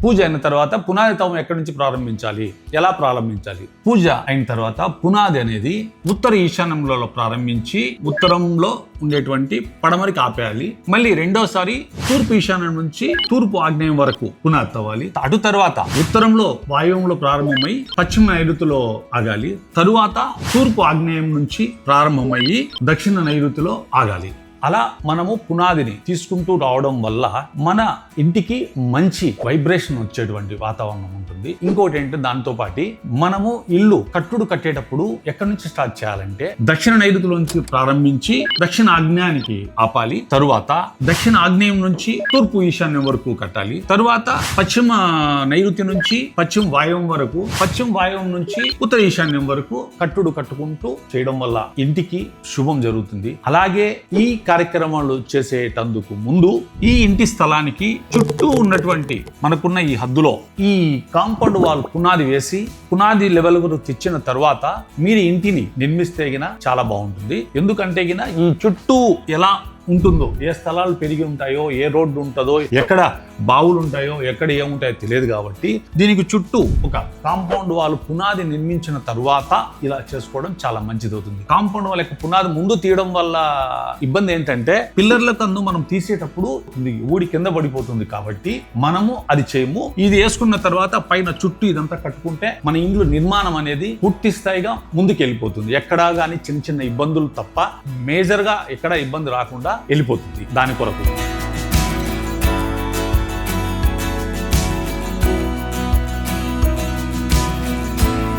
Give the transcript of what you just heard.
పూజ అయిన తర్వాత పునాది తవ్వం ఎక్కడి నుంచి ప్రారంభించాలి, ఎలా ప్రారంభించాలి? పూజ అయిన తర్వాత పునాది అనేది ఉత్తర ఈశాన్యంలో ప్రారంభించి ఉత్తరంలో ఉండేటువంటి పడమరికి ఆపేయాలి. మళ్ళీ రెండోసారి తూర్పు ఈశాన్యం నుంచి తూర్పు ఆగ్నేయం వరకు పునాది తవ్వాలి. అటు తర్వాత ఉత్తరంలో వాయువ్యంలో ప్రారంభమై పశ్చిమ నైరుతిలో ఆగాలి. తరువాత తూర్పు ఆగ్నేయం నుంచి ప్రారంభమయ్యి దక్షిణ నైరుతిలో ఆగాలి. అలా మనము పునాదిని తీసుకుంటూ రావడం వల్ల మన ఇంటికి మంచి వైబ్రేషన్ వచ్చేటువంటి వాతావరణం ఉంటుంది. ఇంకోటి ఏంటంటే దాంతో పాటు మనము ఇల్లు కట్టేటప్పుడు ఎక్కడి నుంచి స్టార్ట్ చేయాలంటే దక్షిణ నైరుతిలోంచి ప్రారంభించి దక్షిణ ఆగ్నేయానికి ఆపాలి. తరువాత దక్షిణ ఆగ్నేయం నుంచి తూర్పు ఈశాన్యం వరకు కట్టాలి. తరువాత పశ్చిమ నైరుతి నుంచి పశ్చిమ వాయువ్యం వరకు, పశ్చిమ వాయువ్యం నుంచి ఉత్తర ఈశాన్యం వరకు కట్టుకుంటూ చేయడం వల్ల ఇంటికి శుభం జరుగుతుంది. అలాగే ఈ కార్యక్రమాలు చేసేటందుకు ముందు ఈ ఇంటి స్థలానికి చుట్టూ ఉన్నటువంటి మనకున్న ఈ హద్దులో ఈ కాంపౌండ్ వాల్ పునాది వేసి పునాది లెవెల్ వరకు తెచ్చిన తర్వాత మీరు ఇంటిని నిర్మిస్తే గిన చాలా బాగుంటుంది. ఎందుకంటే గిన ఈ చుట్టూ ఎలా ఉంటుందో, ఏ స్థలాలు పెరిగి ఉంటాయో, ఏ రోడ్డు ఉంటుందో, ఎక్కడ బావులు ఉంటాయో, ఎక్కడ ఏముంటాయో తెలియదు. కాబట్టి దీనికి చుట్టూ ఒక కాంపౌండ్ వాల్ పునాది నిర్మించిన తర్వాత ఇలా చేసుకోవడం చాలా మంచిది అవుతుంది. కాంపౌండ్ వాల్ యొక్క పునాది ముందు తీయడం వల్ల ఇబ్బంది ఏంటంటే పిల్లర్ల కందు మనం తీసేటప్పుడు ఊడి కింద పడిపోతుంది. కాబట్టి మనము అది చేయము. ఇది వేసుకున్న తర్వాత పైన చుట్టూ ఇదంతా కట్టుకుంటే మన ఇండ్లు నిర్మాణం అనేది పూర్తి స్థాయిగా ముందుకు వెళ్ళిపోతుంది. ఎక్కడా కానీ చిన్న చిన్న ఇబ్బందులు తప్ప మేజర్ గా ఎక్కడ ఇబ్బంది రాకుండా వెళ్ళిపోతుంది. దాని కొరకు